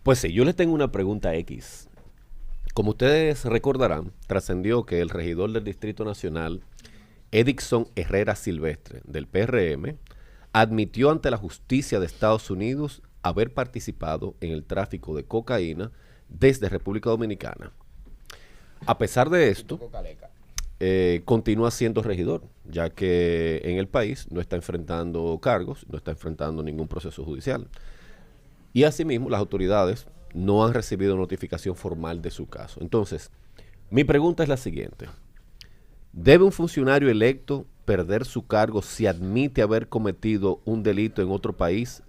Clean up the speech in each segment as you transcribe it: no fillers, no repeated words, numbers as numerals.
Pues sí, yo les tengo una pregunta X. Como ustedes recordarán, trascendió que el regidor del Distrito Nacional, Edixson Herrera Silvestre, del PRM, admitió ante la justicia de Estados Unidos haber participado en el tráfico de cocaína desde República Dominicana. A pesar de esto, continúa siendo regidor, ya que en el país no está enfrentando cargos, no está enfrentando ningún proceso judicial. Y asimismo, las autoridades no han recibido notificación formal de su caso. Entonces, mi pregunta es la siguiente. ¿Debe un funcionario electo perder su cargo si admite haber cometido un delito en otro país,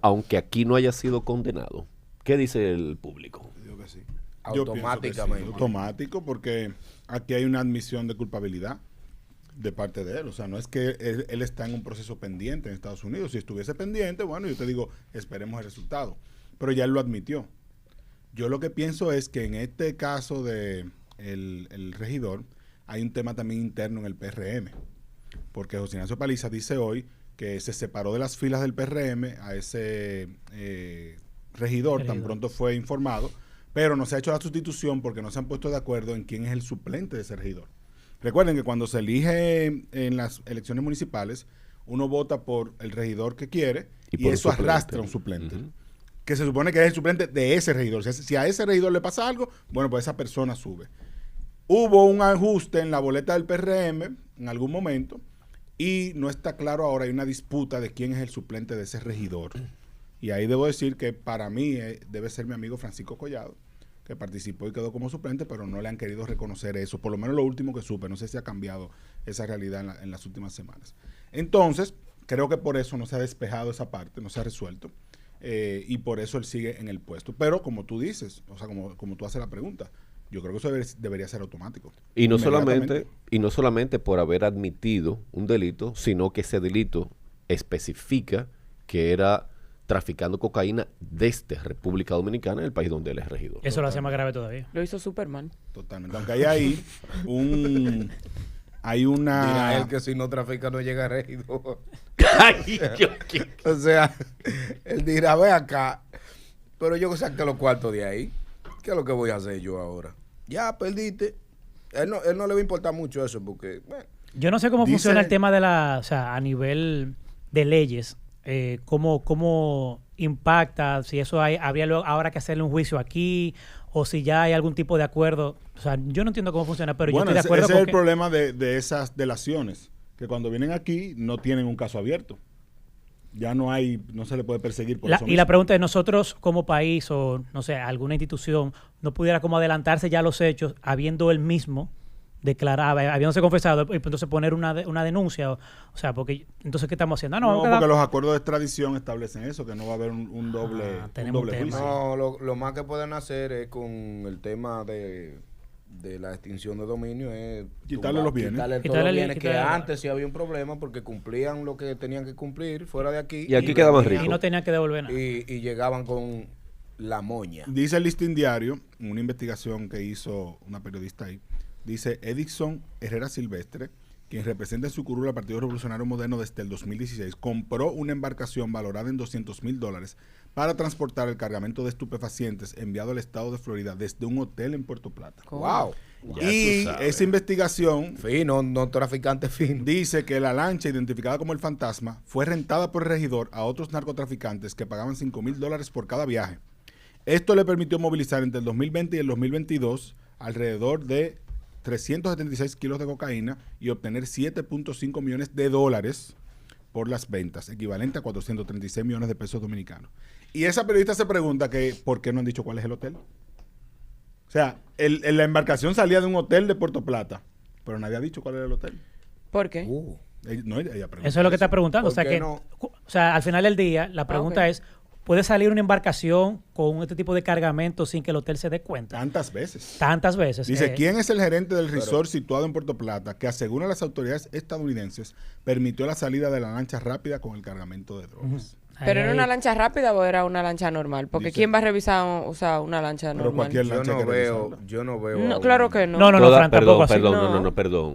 aunque aquí no haya sido condenado? ¿Qué dice el público? Digo que sí. Automáticamente. Sí, automático, porque aquí hay una admisión de culpabilidad de parte de él. O sea, no es que él está en un proceso pendiente en Estados Unidos. Si estuviese pendiente, bueno, yo te digo, esperemos el resultado. Pero ya él lo admitió. Yo lo que pienso es que en este caso de el regidor, hay un tema también interno en el PRM. Porque José Ignacio Paliza dice hoy que se separó de las filas del PRM a ese regidor, tan pronto fue informado, pero no se ha hecho la sustitución porque no se han puesto de acuerdo en quién es el suplente de ese regidor. Recuerden que cuando se elige en las elecciones municipales, uno vota por el regidor que quiere y eso arrastra un suplente. Que se supone que es el suplente de ese regidor. O sea, si a ese regidor le pasa algo, bueno, pues esa persona sube. Hubo un ajuste en la boleta del PRM en algún momento y no está claro ahora, hay una disputa de quién es el suplente de ese regidor. Y ahí debo decir que para mí debe ser mi amigo Francisco Collado, que participó y quedó como suplente, pero no le han querido reconocer eso, por lo menos lo último que supe. No sé si ha cambiado esa realidad en las últimas semanas. Entonces, creo que por eso no se ha despejado esa parte, no se ha resuelto, y por eso él sigue en el puesto. Pero como tú dices, o sea, como tú haces la pregunta, yo creo que eso debería ser automático. Y no solamente por haber admitido un delito, sino que ese delito especifica que era traficando cocaína desde República Dominicana, el país donde él es regidor. Eso lo hace más grave todavía. Lo hizo Superman. Totalmente. Aunque hay ahí hay una... Dirá él que si no trafica no llega a regidor. Ay, O sea, él dirá, ve acá, pero yo saqué los cuartos de ahí. ¿Qué es lo que voy a hacer yo ahora? Ya, perdiste. Él no le va a importar mucho eso porque... Bueno, yo no sé cómo funciona el tema de o sea, a nivel de leyes, cómo impacta, si eso habría ahora que hacerle un juicio aquí, o si ya hay algún tipo de acuerdo. O sea, yo no entiendo cómo funciona, pero bueno, yo estoy de acuerdo ese con es el problema de esas delaciones, que cuando vienen aquí no tienen un caso abierto. Ya no se le puede perseguir por eso Y mismo. la pregunta es, nosotros como país o, no sé, alguna institución, no pudiera como adelantarse ya a los hechos, habiendo él mismo declarado, habiéndose confesado, y entonces poner una denuncia, o sea, porque entonces ¿qué estamos haciendo? No, porque los acuerdos de extradición establecen eso, que no va a haber un doble juicio. no, lo más que pueden hacer es con el tema de la extinción de dominio es quitarle los bienes. Quitarle todos los bienes, que antes sí había un problema porque cumplían lo que tenían que cumplir fuera de aquí. Y aquí quedaban ricos. Y no tenían que devolver nada. Y llegaban con la moña. Dice el Listín Diario, en una investigación que hizo una periodista ahí, dice Edixson Herrera Silvestre, quien representa en su curul al Partido Revolucionario Moderno desde el 2016, compró una embarcación valorada en $200,000 para transportar el cargamento de estupefacientes enviado al estado de Florida desde un hotel en Puerto Plata. ¡Wow! Y esa investigación Fino, no traficante fino. dice que la lancha identificada como el Fantasma fue rentada por el regidor a otros narcotraficantes que pagaban $5,000 por cada viaje. Esto le permitió movilizar entre el 2020 y el 2022 alrededor de 376 kilos de cocaína y obtener $7.5 millones por las ventas, equivalente a 436 millones de pesos dominicanos. Y esa periodista se pregunta que ¿por qué no han dicho cuál es el hotel? O sea, la embarcación salía de un hotel de Puerto Plata, pero nadie ha dicho cuál era el hotel. ¿Por qué? Ella Eso es lo que está preguntando. O sea, o sea, al final del día, la pregunta es, ¿puede salir una embarcación con este tipo de cargamento sin que el hotel se dé cuenta? Tantas veces. Tantas veces. Dice, ¿quién es el gerente del resort situado en Puerto Plata que, según las autoridades estadounidenses, permitió la salida de la lancha rápida con el cargamento de drogas? ¿Pero era una lancha rápida o era una lancha normal? Porque Dice, ¿quién va a revisar una lancha pero normal? cualquier lancha Yo no veo. No, claro que no. No, Fran, tampoco así.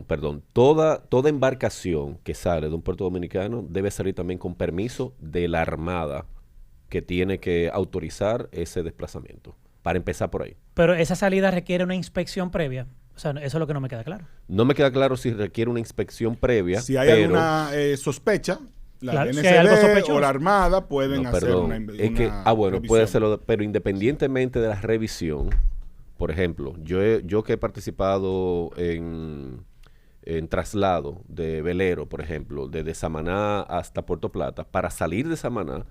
Perdón. Toda embarcación que sale de un puerto dominicano debe salir también con permiso de la Armada que tiene que autorizar ese desplazamiento. Para empezar por ahí. Pero esa salida requiere una inspección previa. O sea, eso es lo que no me queda claro. No me queda claro si requiere una inspección previa. Si hay alguna sospecha, la Claro, si NSD hay algo sospechoso. o la Armada pueden No, hacer perdón. una Es que, bueno, revisión. puede serlo, pero independientemente de la revisión, por ejemplo, yo que he participado en traslado de velero, por ejemplo, desde Samaná hasta Puerto Plata, para salir de Samaná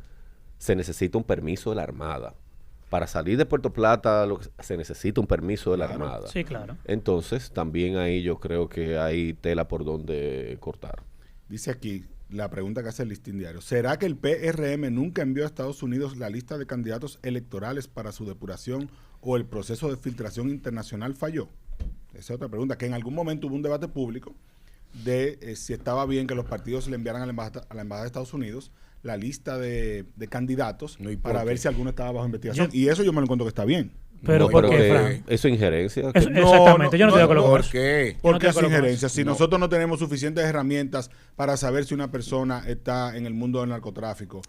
se necesita un permiso de la Armada. Para salir de Puerto Plata se necesita un permiso de la Armada. Sí, claro. Entonces, también ahí yo creo que hay tela por donde cortar. Dice aquí la pregunta que hace el Listín Diario. ¿Será que el PRM nunca envió a Estados Unidos la lista de candidatos electorales para su depuración o el proceso de filtración internacional falló? Esa es otra pregunta, que en algún momento hubo un debate público de si estaba bien que los partidos le enviaran a la Embajada de Estados Unidos la lista de candidatos No, ¿y por para qué? ver si alguno estaba bajo investigación. Y eso yo me lo encuentro que está bien. Pero No, ¿por Pero qué, que Fran? eso es injerencia. Eso- que- exactamente, yo no estoy de acuerdo con ¿Por eso. qué? ¿Por no qué estoy de es acuerdo con injerencia? Si No. nosotros no tenemos suficientes herramientas para saber si una persona está en el mundo del narcotráfico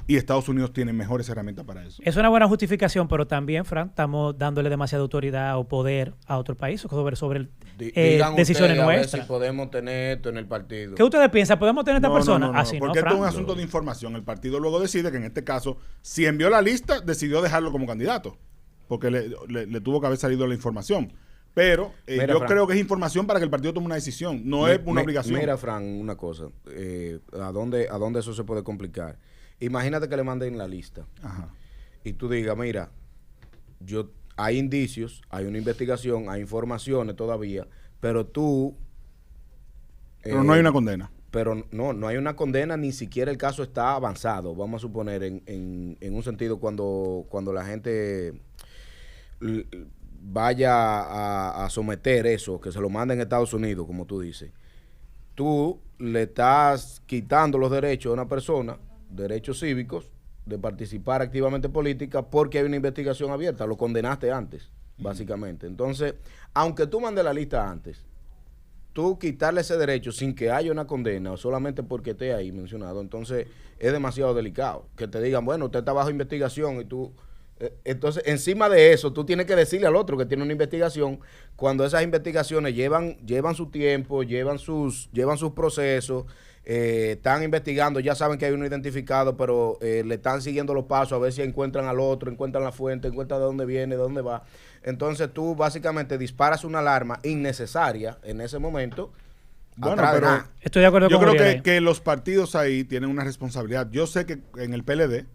y Estados Unidos tiene mejores herramientas para eso. Es una buena justificación, pero también, Fran, estamos dándole demasiada autoridad o poder a otro país sobre Digan decisiones ustedes a ver nuestras. si podemos tener esto en el partido. ¿Qué ustedes piensan? ¿Podemos tener esta No, persona? no, no, no, Así, ¿no, porque esto es Fran? un asunto de información. El partido luego decide que en este caso, si envió la lista, decidió dejarlo como candidato, porque le tuvo que haber salido la información. Pero Mira, yo Fran. creo que es información para que el partido tome una decisión, no es una obligación. Mira, Fran, una cosa. ¿A dónde eso se puede complicar? Imagínate que le manden la lista Ajá. y tú digas, mira, hay indicios, hay una investigación, hay informaciones todavía, pero tú... Pero no hay una condena. Pero no hay una condena, ni siquiera el caso está avanzado, vamos a suponer, en un sentido cuando la gente vaya a someter eso, que se lo manden a Estados Unidos, como tú dices. Tú le estás quitando los derechos a una persona, derechos cívicos, de participar activamente en política porque hay una investigación abierta, lo condenaste antes, básicamente. Entonces, aunque tú mandes la lista antes, tú quitarle ese derecho sin que haya una condena o solamente porque esté ahí mencionado, entonces es demasiado delicado. Que te digan, bueno, usted está bajo investigación y tú... Entonces, encima de eso, tú tienes que decirle al otro que tiene una investigación, cuando esas investigaciones llevan su tiempo, llevan sus procesos, están investigando, ya saben que hay uno identificado, pero le están siguiendo los pasos a ver si encuentran al otro, encuentran la fuente, encuentran de dónde viene, de dónde va. Entonces tú básicamente disparas una alarma innecesaria en ese momento. Bueno, atrás de pero nada. Estoy de acuerdo yo con creo Uriel ahí. que los partidos ahí tienen una responsabilidad. Yo sé que en el PLD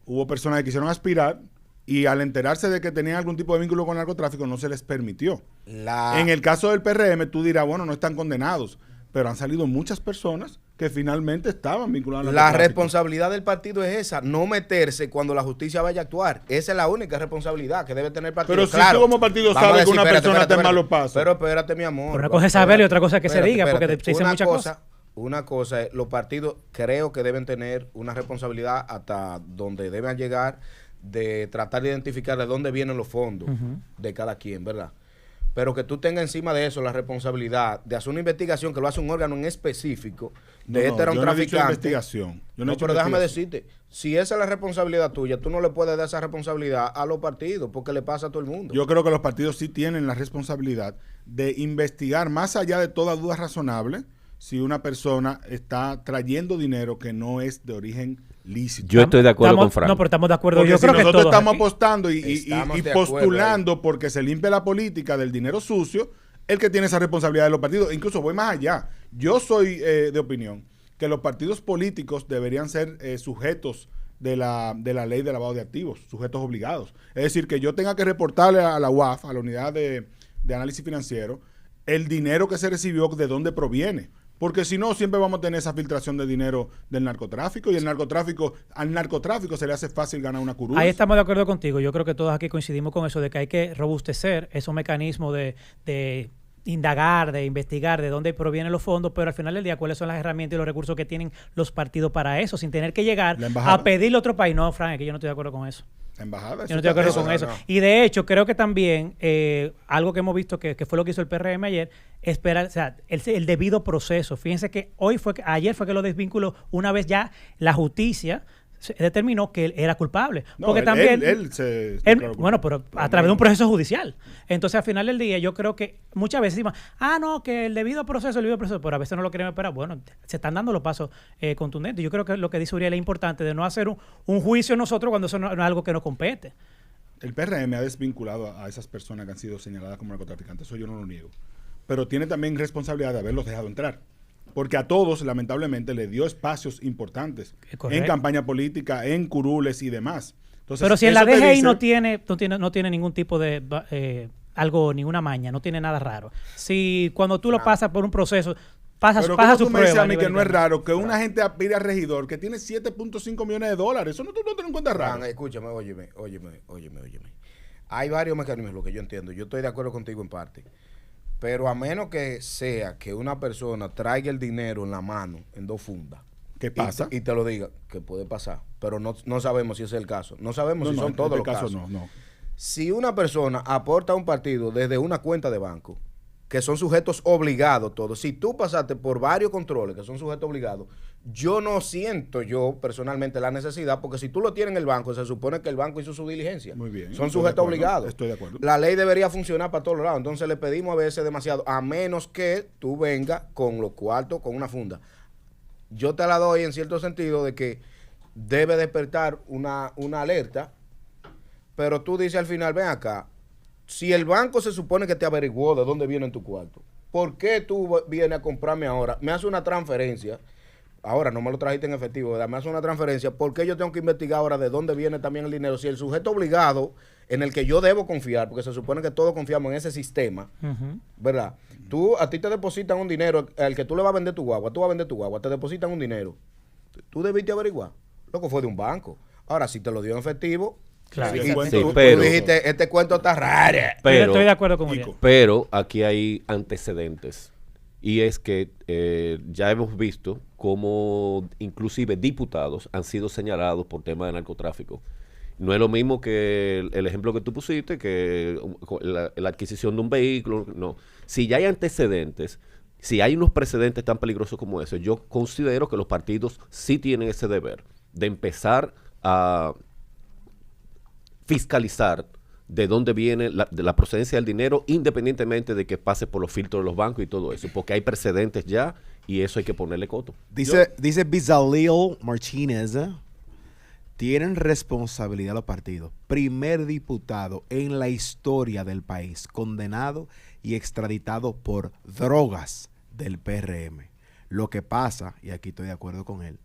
hubo personas que quisieron aspirar y al enterarse de que tenían algún tipo de vínculo con el narcotráfico no se les permitió. En el caso del PRM tú dirás, bueno, no están condenados, pero han salido muchas personas que finalmente estaban vinculadas al La narcotráfico. responsabilidad del partido es esa, no meterse cuando la justicia vaya a actuar. Esa es la única responsabilidad que debe tener el partido. Pero si tú como partido vamos a sabes que decir, una persona está en malos pasos. Pero espérate, mi amor. Pero una cosa es saberlo y otra cosa es que se Espérate, diga, porque espérate. se dicen muchas cosas. Una cosa es, los partidos creo que deben tener una responsabilidad hasta donde deben llegar de tratar de identificar de dónde vienen los fondos de cada quien, ¿verdad? Pero que tú tengas encima de eso la responsabilidad de hacer una investigación que lo hace un órgano en específico, de No, era un yo no he dicho traficante. investigación. Yo no he dicho pero déjame investigación. decirte, si esa es la responsabilidad tuya, tú no le puedes dar esa responsabilidad a los partidos, porque le pasa a todo el mundo. Yo creo que los partidos sí tienen la responsabilidad de investigar más allá de toda duda razonable si una persona está trayendo dinero que no es de origen lícito. Yo estoy de acuerdo Estamos- con Fran. No, pero estamos de acuerdo. Porque Yo si creo que nosotros todos estamos aquí. apostando y Estamos de acuerdo postulando porque se limpie la política del dinero sucio, el que tiene esa responsabilidad de los partidos. Incluso voy más allá. Yo soy de opinión que los partidos políticos deberían ser sujetos de la ley de lavado de activos, sujetos obligados. Es decir, que yo tenga que reportarle a la UAF, a la Unidad de Análisis Financiero, el dinero que se recibió, de dónde proviene. Porque si no, siempre vamos a tener esa filtración de dinero del narcotráfico y al narcotráfico se le hace fácil ganar una curul. Ahí estamos de acuerdo contigo. Yo creo que todos aquí coincidimos con eso de que hay que robustecer esos mecanismos de indagar, de investigar de dónde provienen los fondos, pero al final del día, ¿cuáles son las herramientas y los recursos que tienen los partidos para eso? Sin tener que llegar La embajada. a pedirle a otro país. No, Frank, es que yo no estoy de acuerdo con eso. La embajada. Yo no estoy de acuerdo con eso. no. Y de hecho, creo que también algo que hemos visto que fue lo que hizo el PRM ayer, esperar, o sea, el debido proceso. Fíjense que ayer fue que lo desvinculó una vez ya la justicia se determinó que él era culpable. No, porque él- también... él se él- declaró bueno, culpable. pero a través de un proceso judicial. Entonces, al final del día, yo creo que muchas veces decimos, no, que el debido proceso, pero a veces no lo queremos esperar. Bueno, se están dando los pasos contundentes. Yo creo que lo que dice Uriel es importante, de no hacer un juicio nosotros cuando eso no es algo que nos compete. El PRM ha desvinculado a esas personas que han sido señaladas como narcotraficantes, eso yo no lo niego. Pero tiene también responsabilidad de haberlos dejado entrar. Porque a todos, lamentablemente, le dio espacios importantes Correcto. en campaña política, en curules y demás. Entonces, Pero si en la eso te DGI dice- no tiene ningún tipo de algo, ninguna maña, no tiene nada raro. Si cuando tú lo pasas por un proceso, pasa Pero pasa ¿cómo su tú me dices prueba. a mí que nivel no es interno? raro que una gente aspire a regidor que tiene 7.5 millones de dólares? Eso no tú no te lo encuentras raro. Fran, escúchame, óyeme. Hay varios mecanismos, lo que yo entiendo. Yo estoy de acuerdo contigo en parte. Pero a menos que sea que una persona traiga el dinero en la mano, en 2 fundas. ¿Qué pasa? Y te lo diga, que puede pasar. Pero no sabemos si ese es el caso. No sabemos No, si no, son en todos este los caso casos. no. Si una persona aporta a un partido desde una cuenta de banco, que son sujetos obligados todos, si tú pasaste por varios controles que son sujetos obligados, yo no siento yo personalmente la necesidad, porque si tú lo tienes en el banco, se supone que el banco hizo su diligencia. Muy bien, Son estoy de sujetos acuerdo, obligados. estoy de acuerdo. La ley debería funcionar para todos lados. Entonces le pedimos a veces demasiado, a menos que tú vengas con los cuartos, con una funda. Yo te la doy en cierto sentido de que debe despertar una alerta, pero tú dices al final, ven acá, si el banco se supone que te averiguó de dónde viene tu cuarto, ¿por qué tú vienes a comprarme ahora? Me hace una transferencia, ahora no me lo trajiste en efectivo, ¿verdad? Me hace una transferencia, ¿por qué yo tengo que investigar ahora de dónde viene también el dinero? Si el sujeto obligado, en el que yo debo confiar, porque se supone que todos confiamos en ese sistema, Ujú. ¿verdad? A ti te depositan un dinero, al que tú le vas a vender tu guagua, te depositan un dinero. Tú debiste averiguar. Lo que fue de un banco. Ahora, si te lo dio en efectivo, Claro. Sí, y cuento- tú pero- dijiste, este cuento está raro. Pero, Estoy de acuerdo con Uriel. Kiko. pero aquí hay antecedentes. Y es que ya hemos visto cómo inclusive diputados han sido señalados por temas de narcotráfico. No es lo mismo que el ejemplo que tú pusiste, que la adquisición de un vehículo. No. Si ya hay antecedentes, si hay unos precedentes tan peligrosos como ese, yo considero que los partidos sí tienen ese deber de empezar a fiscalizar de dónde viene de la procedencia del dinero, independientemente de que pase por los filtros de los bancos y todo eso, porque hay precedentes ya y eso hay que ponerle coto. Dice Bizalil Martínez, tienen responsabilidad los partidos. Primer diputado en la historia del país condenado y extraditado por drogas del PRM. Lo que pasa, y aquí estoy de acuerdo con él,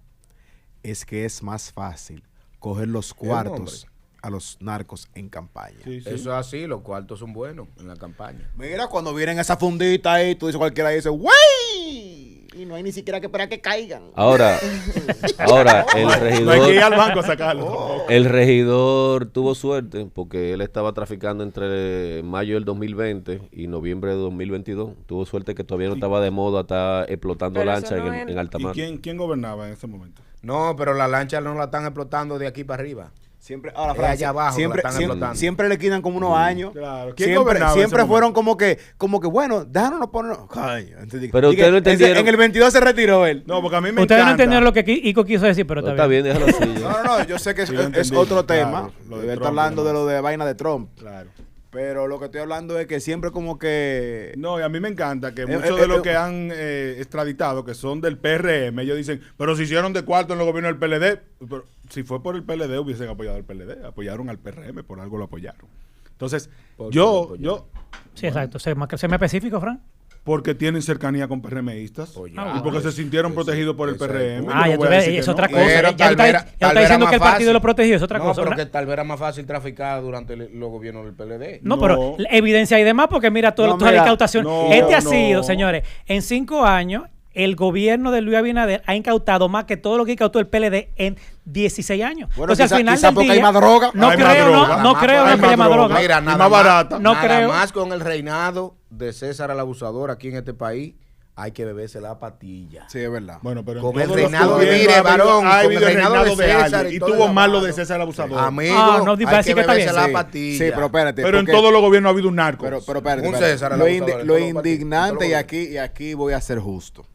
es que es más fácil coger los cuartos a los narcos en campaña. Sí, sí. Eso es así, los cuartos son buenos en la campaña. Mira, cuando vienen esa fundita ahí, tú dices cualquiera dice, ¡wey! Y no hay ni siquiera que esperar que caigan. Ahora el No hay que ir regidor, al banco a sacarlo. el regidor tuvo suerte porque él estaba traficando entre mayo del 2020 y noviembre de 2022. Tuvo suerte que todavía no estaba de moda, está explotando Pero lancha eso no en es- alta ¿Y mar. quién gobernaba en ese momento? No, pero la lancha no la están explotando de aquí para arriba. Siempre, ahora, Es Fran, allá abajo que siempre, la están siempre, explotando. siempre le quitan como unos años. Claro. ¿Quién Siempre, gobernaba en siempre ese fueron como que, bueno, déjanos poner. Ay, entendí. Pero Dije, ustedes no entendieron. En el 22 se retiró él. No, porque a mí me Ustedes no encanta. entendieron lo que Ico quiso decir, pero No, está está bien. bien, déjalo así. No, yo sé que es, Sí, lo es entendí, otro claro, tema. lo de Él está Trump y hablando de demás. lo de vaina de Trump. Claro. Pero lo que estoy hablando es que siempre como que... No, y a mí me encanta que muchos de los que han extraditado, que son del PRM, ellos dicen, pero se hicieron de cuarto en el gobierno del PLD. Pero si fue por el PLD, hubiesen apoyado al PLD. Apoyaron al PRM, por algo lo apoyaron. Entonces, yo, Sí, exacto. Sé más específico, Fran. porque tienen cercanía con PRMistas Oye, y porque se sintieron protegidos por el PRM. Ah, ya yo no tú voy a ves, decir es que otra no. cosa. Pero Ya tal está, vez ya era- está tal vez diciendo era que el más partido fácil. lo protegió, es otra No, cosa. pero ¿verdad? que tal vez era más fácil traficar durante los gobiernos del PLD. No, No. pero la evidencia y demás, porque mira No, toda la mira, incautación. no, Este ha no. sido, señores, en 5 años, el gobierno de Luis Abinader ha incautado más que todo lo que incautó el PLD en 16 años. Bueno, Entonces, al final quizá del porque día, hay más droga. No Hay más creo, droga. no creo Hay que más haya más droga. droga. Mira, Y nada más barata. No nada creo. más con el reinado de César el Abusador aquí en este país, hay que beberse la patilla. Sí, es verdad. Bueno, pero en Con el todos los reinado de- gobiernos mire, ha habido- varón, ha con habido el reinado de César alguien, y y todo tuvo el más lo de llamado. César el Abusador. Amigo, no, hay parece que que está beberse bien. la Sí, patilla. sí, pero espérate. Pero en porque- todos los gobiernos ha habido un narco. Pero espérate, Un espérate. César, el Lo, abusador, en lo todos los indignante, partidos. y aquí voy a ser justo.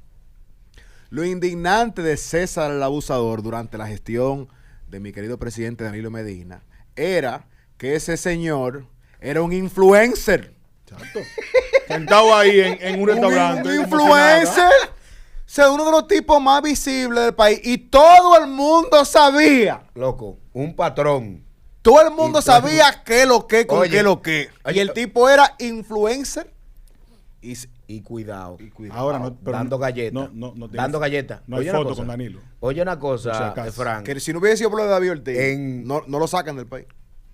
Lo indignante de César el Abusador durante la gestión de mi querido presidente Danilo Medina era que ese señor era un influencer. Exacto. Sentado ahí en un restaurante. Un como si nada. influencer. O sea, uno de los tipos más visibles del país. Y todo el mundo sabía. Loco, un patrón. Todo el mundo Y todo el sabía qué lo que, con Oye, qué lo que. Y oye, el tipo era influencer. Y cuidado. Ahora no, pero dando galletas. no tiene- dando galletas. No hay Oye una foto cosa. con Danilo. Oye una Por si cosa, acaso. Frank. Que si no hubiese sido por lo de David Ortiz, En- no lo sacan del país.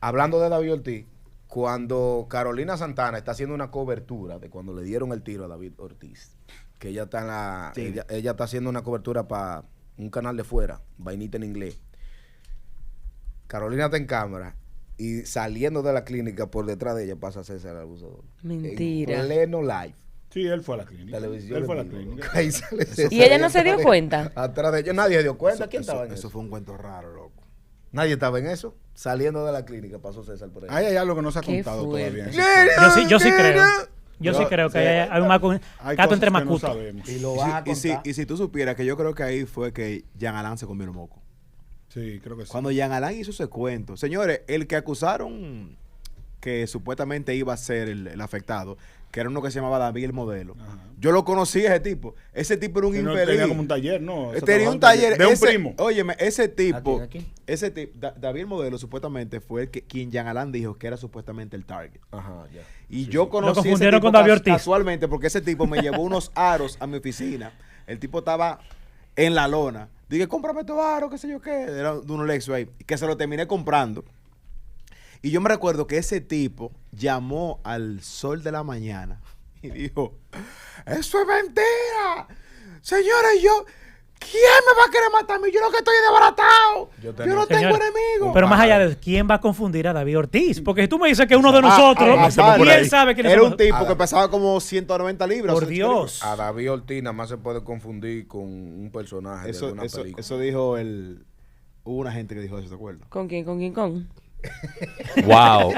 Hablando de David Ortiz, cuando Carolina Santana está haciendo una cobertura de cuando le dieron el tiro a David Ortiz, que ella está en la, Sí. ella está haciendo una cobertura para un canal de fuera, vainita en inglés. Carolina está en cámara y saliendo de la clínica por detrás de ella pasa César el abusador. Mentira. En pleno live. Sí, él fue a la clínica. Televisión. Él fue a la en vivo. clínica. Ahí sale César. ¿Y ella no se dio cuenta? Atrás de ella nadie se dio cuenta. ¿Quién estaba en Eso eso? fue un cuento raro, loco. Nadie estaba en eso. Saliendo de la clínica pasó César por ahí. Ahí hay algo que no se ha Qué contado fuerte. todavía. en esa historia. Yo sí creo. Yo sí Yo- creo que sí, hay un Hay gato cosas entre que no macutos. sabemos. Y lo vas a contar. Y si tú supieras que yo creo que ahí fue que Jean Alain se comió el moco. Sí, creo que sí. Cuando Jean Alain hizo ese cuento, señores, el que acusaron que supuestamente iba a ser el afectado, que era uno que se llamaba David el Modelo. Ajá. Yo lo conocí a ese tipo. Ese tipo era un Que no infeliz. tenía como un taller, ¿no? Eso Tenía trabajaba un taller. de un ese- primo. Óyeme, ese tipo, ¿A quién? ese tipo, David el Modelo supuestamente fue quien Jean Alain dijo que era supuestamente el target. Ajá, ya. Y yo conocí Lo ese confundieron tipo con David Ortiz. casualmente porque ese tipo me llevó unos aros a mi oficina. El tipo estaba en la lona. Dije, cómprame estos aros, qué sé yo qué. Era de unos Lexus ahí. Que se lo terminé comprando. Y yo me recuerdo que ese tipo llamó al Sol de la Mañana y dijo, eso es mentira. Señores, ¿quién me va a querer matar a mí? Yo lo que estoy es desbaratado. Yo no tengo Señor, enemigos. Pero más allá de quién va a confundir a David Ortiz, porque si tú me dices que uno de nosotros, aparte, ¿quién sabe quién es? Era un tipo que pesaba como 190 libras. Por 180 Dios. libras. A David Ortiz nada más se puede confundir con un personaje de una película. Eso dijo hubo una gente que dijo eso, ¿te acuerdas? ¿Con quién? ¿Con quién? ¿Con? Wow.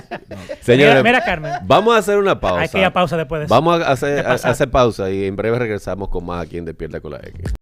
Señores, Mira, Carmen. vamos a hacer una pausa. Hay que ir a pausa después de eso. Vamos a hacer, De pasar. hacer pausa y en breve regresamos con más aquí en Despierta con la X.